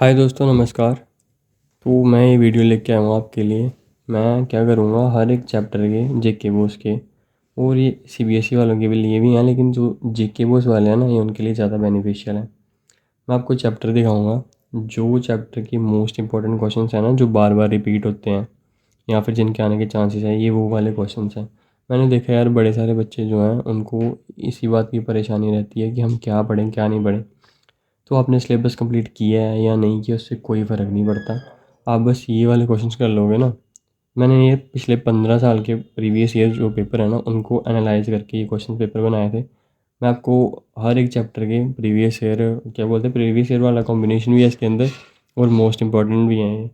हाय दोस्तों, नमस्कार। तो मैं ये वीडियो लेके आया हूँ आपके लिए। मैं क्या करूँगा, हर एक चैप्टर के जेके बोस के और ये सीबीएसई वालों के भी लिए भी हैं, लेकिन जो जेके बोस वाले हैं ना, ये उनके लिए ज़्यादा बेनिफिशियल है। मैं आपको चैप्टर दिखाऊंगा, जो चैप्टर की मोस्ट इंपॉर्टेंट क्वेश्चन है ना, जो बार बार रिपीट होते हैं या फिर जिनके आने के चांसेस हैं, ये वो वाले क्वेश्चन हैं। मैंने देखा यार, बड़े सारे बच्चे जो हैं उनको इसी बात की परेशानी रहती है कि हम क्या पढ़ें क्या नहीं पढ़ें। तो आपने सिलेबस कंप्लीट किया है या नहीं किया, उससे कोई फ़र्क नहीं पड़ता। आप बस ये वाले क्वेश्चंस कर लोगे ना। मैंने ये पिछले 15 साल के प्रीवियस ईयर जो पेपर है ना, उनको एनालाइज करके ये क्वेश्चन पेपर बनाए थे। मैं आपको हर एक चैप्टर के प्रीवियस ईयर, क्या बोलते हैं, प्रीवियस ईयर वाला कॉम्बिनेशन भी है इसके अंदर और मोस्ट इंपॉर्टेंट भी है ये।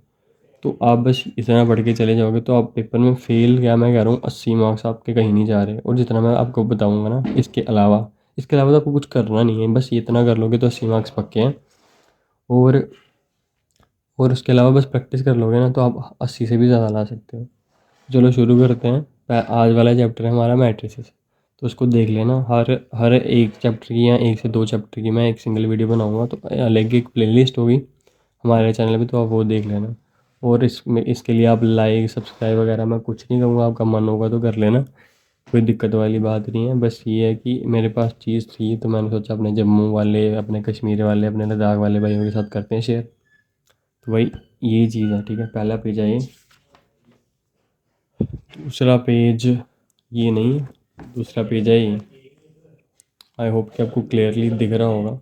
तो आप बस इतना पढ़ के चले जाओगे तो आप पेपर में फेल, क्या मैं कह रहा हूँ, 80 मार्क्स आपके कहीं नहीं जा रहे। और जितना मैं आपको बताऊँगा ना, इसके अलावा तो आपको कुछ करना नहीं है, बस ये इतना कर लोगे तो 80 मार्क्स पक्के हैं। और और उसके अलावा बस प्रैक्टिस कर लोगे ना, तो आप 80 से भी ज़्यादा ला सकते हो। चलो शुरू करते हैं। आज वाला चैप्टर है हमारा मैट्रिसेस। तो उसको देख लेना। हर हर एक चैप्टर की या एक से दो चैप्टर की मैं एक सिंगल वीडियो बनाऊंगा, तो अलग एक प्लेलिस्ट होगी हमारे चैनल पे, तो आप वो देख लेना। और इसमें इसके लिए आप लाइक सब्सक्राइब वगैरह मैं कुछ नहीं कहूँगा, आपका मन होगा तो कर लेना, कोई दिक्कत वाली बात नहीं है। बस ये है कि मेरे पास चीज़ थी तो मैंने सोचा अपने जम्मू वाले, अपने कश्मीर वाले, अपने लद्दाख वाले भाइयों के साथ करते हैं शेयर। तो भाई ये चीज़ है, ठीक है। पहला पेज है ये। दूसरा पेज ये नहीं, दूसरा पेज है ये। आई होप कि आपको क्लियरली दिख रहा होगा।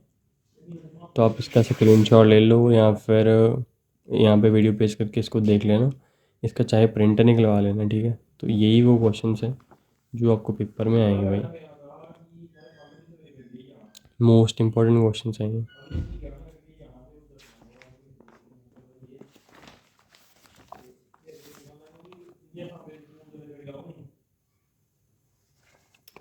तो आप इसका स्क्रीनशॉट ले लो या फिर यहाँ पे वीडियो पेज करके इसको देख लेना। इसका चाहे प्रिंट निकलवा लेना, ठीक है। तो यही वो क्वेश्चंस हैं जो आपको पेपर में आएंगे भाई। मोस्ट इंपॉर्टेंट क्वेश्चंस हैं ये।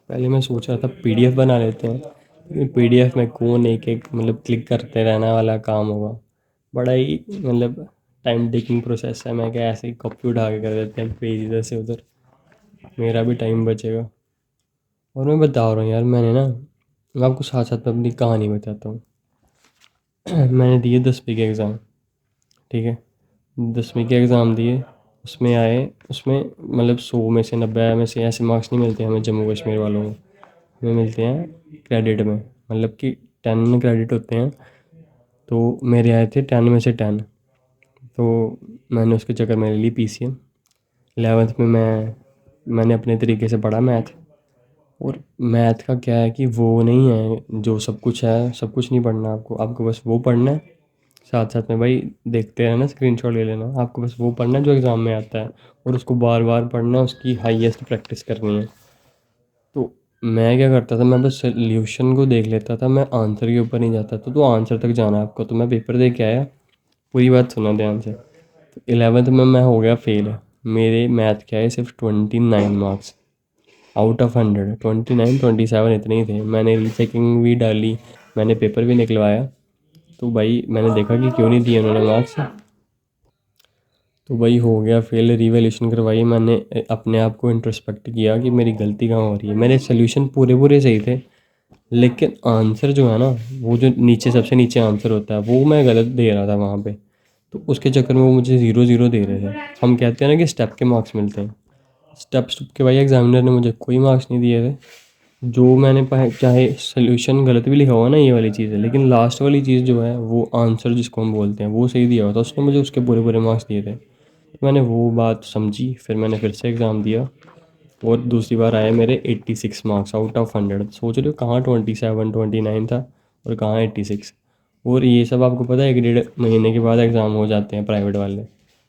पहले मैं सोच रहा था पीडीएफ बना लेते हैं, लेकिन पीडीएफ में कौन एक एक मतलब क्लिक करते रहने वाला काम होगा। बड़ा ही मतलब टाइम टेकिंग प्रोसेस है। मैं क्या, ऐसे ही कॉपी उठा के कर देते हैं पेज इधर से उधर, मेरा भी टाइम बचेगा। और मैं बता रहा हूँ यार, मैंने ना, मैं आपको साथ साथ में अपनी कहानी बताता हूँ। मैंने दिए 10वीं के एग्ज़ाम, ठीक है। 10वीं के एग्ज़ाम दिए, उसमें आए, उसमें मतलब 100 में से 90 में से ऐसे मार्क्स नहीं मिलते हमें जम्मू कश्मीर वालों को। हमें मिलते हैं क्रेडिट में, मतलब कि 10 क्रेडिट होते हैं। तो मेरे आए थे 10 में से 10। तो मैंने उसके चक्कर में ले ली पीसीएम। 11th में मैंने अपने तरीके से पढ़ा मैथ। और मैथ का क्या है कि वो नहीं है जो सब कुछ है, सब कुछ नहीं पढ़ना आपको, आपको बस वो पढ़ना है। साथ साथ में भाई देखते रहना, स्क्रीनशॉट ले लेना। आपको बस वो पढ़ना है जो एग्ज़ाम में आता है, और उसको बार बार पढ़ना है, उसकी हाईएस्ट प्रैक्टिस करनी है। तो मैं क्या करता था, मैं बस सोल्यूशन को देख लेता था, मैं आंसर के ऊपर नहीं जाता था। तो आंसर तक जाना है आपको। तो मैं पेपर दे के आया, पूरी बात सुना ध्यान से। तो 11th में मैं हो गया फेल। मेरे मैथ के आए सिर्फ 29 मार्क्स आउट ऑफ 100। 29 27 इतने ही थे। मैंने रीचेकिंग भी डाली, मैंने पेपर भी निकलवाया। तो भाई मैंने देखा कि क्यों नहीं दिए उन्होंने मार्क्स। तो भाई हो गया फेल। रिवैल्यूएशन करवाई मैंने, अपने आप को इंट्रोस्पेक्ट किया कि मेरी गलती कहाँ हो रही है। मेरे सोल्यूशन पूरे पूरे सही थे, लेकिन आंसर जो है ना, वो जो नीचे सबसे नीचे आंसर होता है, वो मैं गलत दे रहा था वहाँ पे। तो उसके चक्कर में वो मुझे 0 0 दे रहे थे। हम कहते हैं ना कि स्टेप के मार्क्स मिलते हैं। स्टेप स्टेप के भाई एग्जामिनर ने मुझे कोई मार्क्स नहीं दिए थे। जो मैंने चाहे सोल्यूशन गलत भी लिखा हुआ ना, ये वाली चीज़ है, लेकिन लास्ट वाली चीज़ जो है, वो आंसर जिसको हम बोलते हैं, वो सही दिया हुआ था। उसने मुझे उसके पूरे पूरे मार्क्स दिए थे। तो मैंने वो बात समझी, फिर मैंने फिर से एग्ज़ाम दिया। और दूसरी बार आए मेरे 86 मार्क्स आउट ऑफ 100। सोच रहे हो कहाँ 27 29 था और कहाँ 86। और ये सब आपको पता है, 1 1.5 महीने के बाद एग्ज़ाम हो जाते हैं प्राइवेट वाले,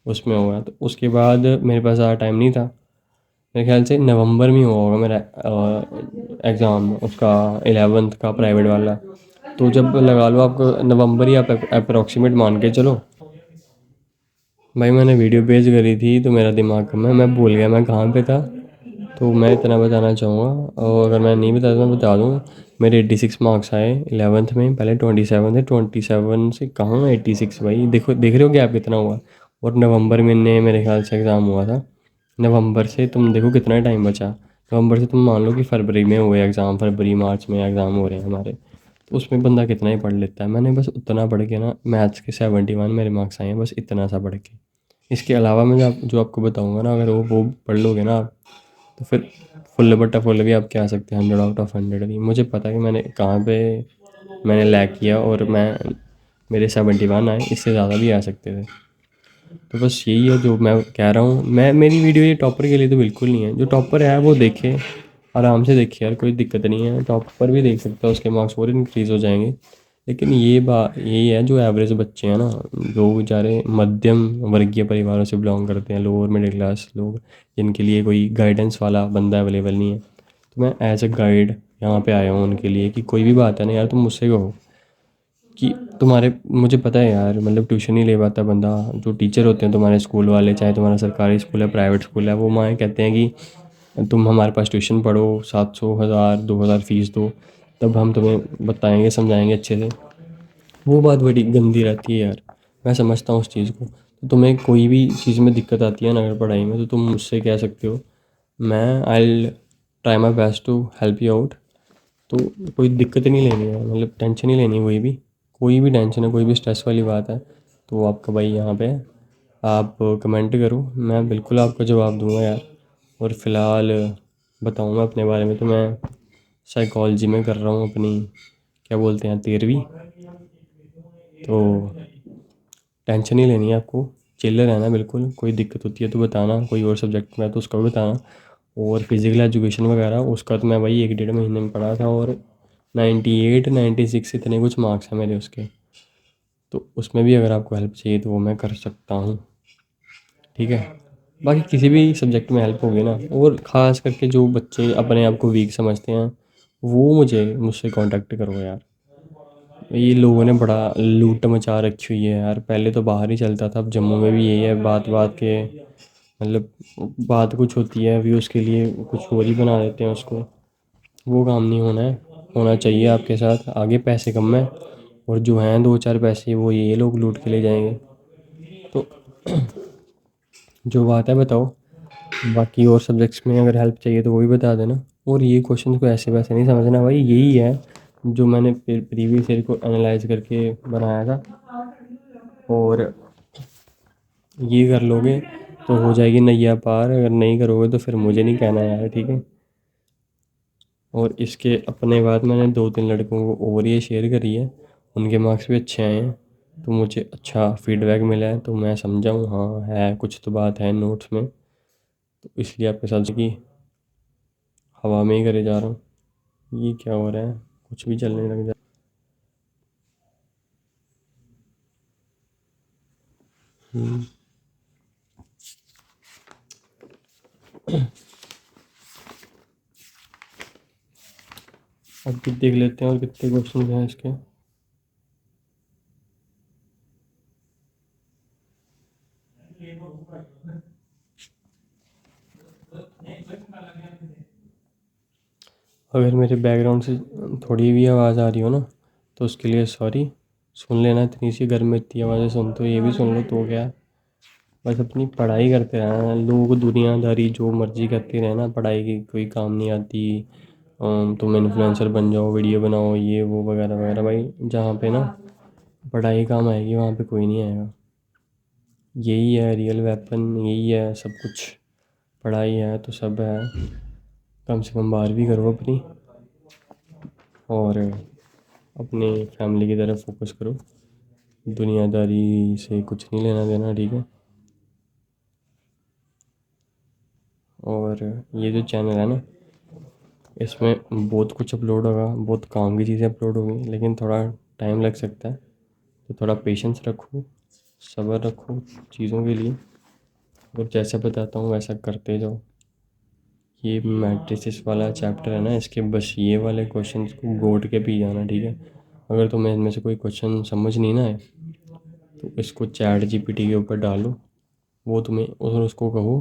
उसमें हुआ। तो उसके बाद मेरे पास ज़्यादा टाइम नहीं था। मेरे ख्याल से नवंबर में हुआ होगा मेरा एग्ज़ाम, उसका 11th का प्राइवेट वाला। तो जब लगा लो आपको नवंबर ही आप अप्रोक्सीमेट मान के चलो। भाई मैंने वीडियो पेज करी थी तो मेरा दिमाग कम है, मैं भूल गया मैं कहाँ पे था। तो मैं इतना बताना चाहूँगा, और अगर मैं नहीं बताता तो मैं बता दूँ। मेरे 86 मार्क्स आए 11th में। पहले 27 थे, 27 से कहाँ 86 भाई, देखो देख रहे हो गैप कितना हुआ। और नवंबर महीने मेरे ख्याल से एग्ज़ाम हुआ था। नवंबर से तुम देखो कितना टाइम बचा। नवंबर से तुम मान लो कि फरवरी में हुए एग्ज़ाम, फरवरी मार्च में एग्ज़ाम हो रहे हैं हमारे। तो उसमें बंदा कितना ही पढ़ लेता है। मैंने बस उतना पढ़ के ना मैथ्स के 71 मेरे मार्क्स आए हैं, बस इतना सा पढ़ के। इसके अलावा मैं जो आपको बताऊँगा ना, अगर वो पढ़ लोगे ना आप, तो फिर फुल बट्टा फुल भी आप क्या सकते हैं, 100 आउट ऑफ 100 भी। मुझे पता है कि मैंने कहाँ पे मैंने लैग किया, और मेरे 71 आए, इससे ज़्यादा भी आ सकते थे। तो बस यही है जो मैं कह रहा हूँ। मेरी वीडियो ये टॉपर के लिए तो बिल्कुल नहीं है। जो टॉपर है वो देखे, आराम से देखे यार, कोई दिक्कत नहीं है। टॉपर भी देख सकता है, उसके मार्क्स और इंक्रीज़ हो जाएंगे। लेकिन ये बात यही है, जो एवरेज बच्चे हैं ना, जो बेचारे मध्यम वर्गीय परिवारों से बिलोंग करते हैं, लोअर मिडिल क्लास लोग, जिनके लिए कोई गाइडेंस वाला बंदा अवेलेबल नहीं है, तो मैं एज अ गाइड यहाँ पे आया हूँ उनके लिए, कि कोई भी बात है ना यार, तुम मुझसे कहो कि तुम्हारे, मुझे पता है यार, मतलब ट्यूशन ही ले पाता बंदा। जो टीचर होते हैं तुम्हारे स्कूल वाले, चाहे तुम्हारा सरकारी स्कूल है प्राइवेट स्कूल है, वो माँ कहते हैं कि तुम हमारे पास ट्यूशन पढ़ो, 700 1000 2000 फीस दो, तब हम तुम्हें बताएंगे समझाएंगे अच्छे से। वो बात बड़ी गंदी रहती है यार। मैं समझता हूँ उस चीज़ को। तो तुम्हें कोई भी चीज़ में दिक्कत आती है ना अगर पढ़ाई में, तो तुम मुझसे कह सकते हो। मैं I try my best to help you out. तो कोई दिक्कत ही नहीं लेनी है, मतलब टेंशन नहीं लेनी। कोई भी टेंशन है, कोई भी स्ट्रेस वाली बात है, तो आपका भाई यहाँ पे है। आप कमेंट करो, मैं बिल्कुल आपको जवाब दूंगा यार। और फ़िलहाल बताऊँ मैं अपने बारे में, तो मैं साइकोलॉजी में कर रहा हूँ अपनी, क्या बोलते हैं, 13वीं। तो टेंशन नहीं लेनी है आपको, चिल रहना बिल्कुल। कोई दिक्कत होती है तो बताना, कोई और सब्जेक्ट में है तो उसका भी बताना। और फिज़िकल एजुकेशन वगैरह उसका तो मैं भाई 1 डेढ़ महीने में पढ़ा था, और 98 96 इतने कुछ मार्क्स हैं मेरे उसके। तो उसमें भी अगर आपको हेल्प चाहिए तो वो मैं कर सकता हूँ, ठीक है। बाकी किसी भी सब्जेक्ट में हेल्प होगी ना, और ख़ास करके जो बच्चे अपने आप को वीक समझते हैं, वो मुझसे कांटेक्ट करो यार। ये लोगों ने बड़ा लूट मचा रखी हुई है यार। पहले तो बाहर ही चलता था, अब जम्मू में भी यही है। बात बात के मतलब बात कुछ होती है, अभी उसके लिए कुछ और ही बना देते हैं उसको। वो काम नहीं होना है। होना चाहिए आपके साथ, आगे पैसे कम है, और जो हैं दो चार पैसे वो ये लोग लूट के ले जाएंगे। तो जो बात है बताओ। बाकी और सब्जेक्ट्स में अगर हेल्प चाहिए तो वो भी बता देना। और ये क्वेश्चन को ऐसे वैसे नहीं समझना भाई, यही है जो मैंने प्रीवियस ईयर को एनालाइज करके बनाया था। और ये कर लोगे तो हो जाएगी नैया पार। अगर नहीं करोगे तो फिर मुझे नहीं कहना यार, ठीक है। और इसके अपने बाद मैंने 2 3 लड़कों को और ये शेयर करी है, उनके मार्क्स भी अच्छे आए हैं। तो मुझे अच्छा फीडबैक मिला है, तो मैं समझा हूँ हाँ है कुछ तो बात है नोट्स में। तो इसलिए आपके साथ कि हवा में ही करे जा रहा हूँ। ये क्या हो रहा है, कुछ भी चलने लग जा। हम्म, अब भी देख लेते हैं और कितने क्वेश्चन हैं इसके। अगर मेरे बैकग्राउंड से थोड़ी भी आवाज़ आ रही हो ना, तो उसके लिए सॉरी। सुन लेना, इतनी सी घर में इतनी आवाज़ें सुन, तो ये भी सुन लो तो क्या। बस अपनी पढ़ाई करते रहना। लोग दुनियादारी जो मर्जी करते रहना, पढ़ाई की कोई काम नहीं आती। तुम इन्फ्लुएंसर बन जाओ, वीडियो बनाओ, ये वो वगैरह वगैरह। भाई जहाँ पे ना पढ़ाई काम आएगी वहाँ पे कोई नहीं आएगा। यही है रियल वेपन, यही है सब कुछ। पढ़ाई है तो सब है। कम से कम 12वीं करो अपनी, और अपनी फैमिली की तरफ फोकस करो। दुनियादारी से कुछ नहीं लेना देना, ठीक है। और ये जो चैनल है ना, इसमें बहुत कुछ अपलोड होगा, बहुत काम की चीज़ें अपलोड होंगी, लेकिन थोड़ा टाइम लग सकता है। तो थोड़ा पेशेंस रखो, सब्र रखो चीज़ों के लिए, और जैसा बताता हूँ वैसा करते जाओ। ये मैट्रिसेस वाला चैप्टर है ना, इसके बस ये वाले क्वेश्चन को गोट के पी जाना, ठीक है। अगर तुम्हें इनमें से कोई क्वेश्चन समझ नहीं ना आए, तो इसको चैट जीपीटी के ऊपर डालो। वो तुम्हें, और उसको कहो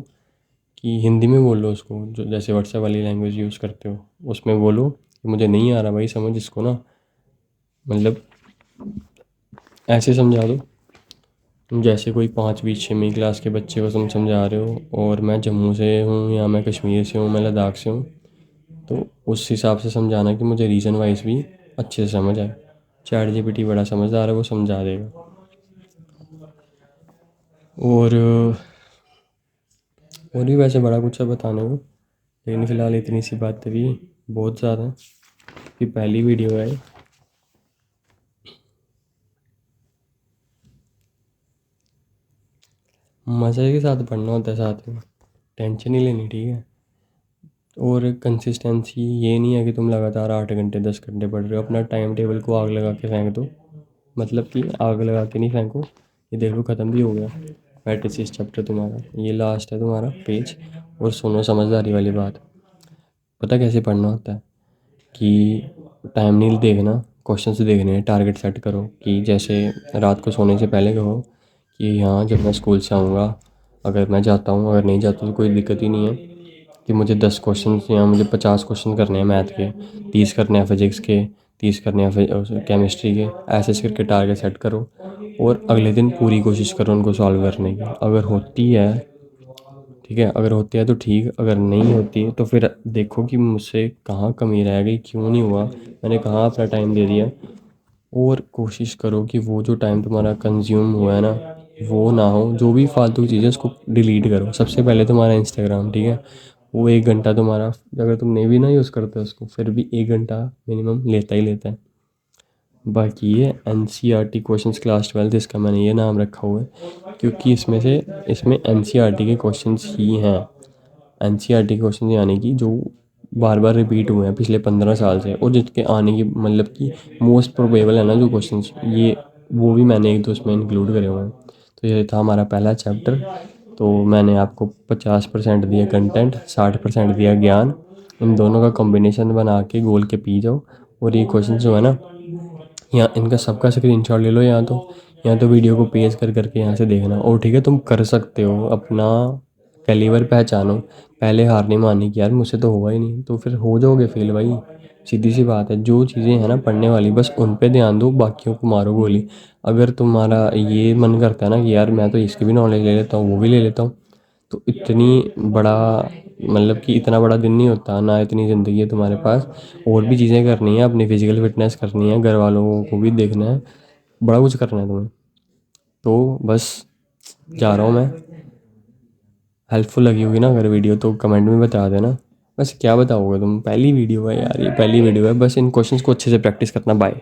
कि हिंदी में बोलो उसको, जो जैसे व्हाट्सएप वाली लैंग्वेज यूज़ करते हो उसमें बोलो कि मुझे नहीं आ रहा भाई समझ इसको ना, मतलब ऐसे समझा दो जैसे कोई 5वीं 6वीं क्लास के बच्चे को तुम समझा रहे हो। और मैं जम्मू से हूँ, या मैं कश्मीर से हूँ, मैं लद्दाख से हूँ, तो उस हिसाब से समझाना कि मुझे रीजन वाइज भी अच्छे से समझ आए। चैट जीपीटी बड़ा समझदार है, वो समझा देगा। और और भी वैसे बड़ा कुछ है बताने को, लेकिन फ़िलहाल इतनी सी बातें भी बहुत ज़्यादा कि पहली वीडियो है। मज़े के साथ पढ़ना होता है, साथ में टेंशन नहीं लेनी, ठीक है। और कंसिस्टेंसी ये नहीं है कि तुम लगातार 8 घंटे 10 घंटे पढ़ रहे हो, अपना टाइम टेबल को आग लगा के फेंक दो। मतलब कि आग लगा के नहीं फेंको, ये देख लो ख़त्म भी हो गया मैट्रिसेस चैप्टर तुम्हारा, ये लास्ट है तुम्हारा पेज। और सुनो समझदारी वाली बात, पता कैसे पढ़ना होता है कि टाइम नहीं देखना, क्वेश्चंस देखने हैं, टारगेट सेट करो कि जैसे रात को सोने से पहले कहो कि हाँ जब मैं स्कूल से आऊँगा, अगर मैं जाता हूँ, अगर नहीं जाता तो कोई दिक्कत ही नहीं है, कि मुझे 10 क्वेश्चन या मुझे 50 क्वेश्चन करने हैं मैथ के, 30 करने हैं फिजिक्स के, 30 करने हैं केमिस्ट्री के, ऐसे ऐसे करके टारगेट सेट करो। और अगले दिन पूरी कोशिश करो उनको सॉल्व करने की। अगर होती है, ठीक है, अगर होती है तो ठीक, अगर नहीं होती तो फिर देखो कि मुझसे कहाँ कमी रह गई, क्यों नहीं हुआ, मैंने कहाँ अपना टाइम दे दिया। और कोशिश करो कि वो जो टाइम तुम्हारा कंज्यूम हुआ है ना, वो ना हो। जो भी फालतू चीज़ें उसको डिलीट करो। सबसे पहले तुम्हारा इंस्टाग्राम, ठीक है, वो 1 घंटा तुम्हारा, अगर तुम नहीं भी ना यूज़ करते उसको, फिर भी 1 घंटा मिनिमम लेता ही लेता है। बाकी ये N C R T questions class 12 इसका मैंने ये नाम रखा हुआ है क्योंकि इसमें एन सी आर टी के क्वेश्चंस ही हैं। N C R T question यानी कि जो बार बार रिपीट हुए हैं पिछले 15 साल से, और जिसके आने की मतलब कि मोस्ट प्रोबेबल है ना जो क्वेश्चंस, ये वो भी मैंने एक दो उसमें इंक्लूड करे हुए हैं। तो ये था हमारा पहला चैप्टर। तो मैंने आपको 50% दिया कंटेंट, 60% दिया ज्ञान। इन दोनों का कॉम्बिनेशन बना के घोल के पी जाओ। और ये क्वेश्चन जो है ना, यहाँ इनका सबका स्क्रीनशॉट ले लो, यहाँ तो वीडियो को पेज कर करके यहाँ से देखना। और ठीक है, तुम कर सकते हो, अपना कैलिबर पहचानो। पहले हार नहीं माननी कि यार मुझसे तो होगा ही नहीं, तो फिर हो जाओगे फेल भाई। सीधी सी बात है, जो चीज़ें हैं ना पढ़ने वाली बस उन पे ध्यान दो, बाकियों को मारो गोली। अगर तुम्हारा ये मन करता है ना कि यार मैं तो इसकी भी नॉलेज ले लेता हूँ, वो भी ले लेता हूँ, तो इतनी बड़ा मतलब कि इतना बड़ा दिन नहीं होता ना, इतनी ज़िंदगी है तुम्हारे पास। और भी चीज़ें करनी है, अपनी फिजिकल फिटनेस करनी है, घर वालों को भी देखना है, बड़ा कुछ करना है तुम्हें। तो बस जा रहा हूँ मैं। हेल्पफुल लगी होगी ना अगर वीडियो, तो कमेंट में बता देना। बस क्या बताओगे तुम, पहली वीडियो है यार, ये पहली वीडियो है, बस इन क्वेश्चंस को अच्छे से प्रैक्टिस करना। बाय।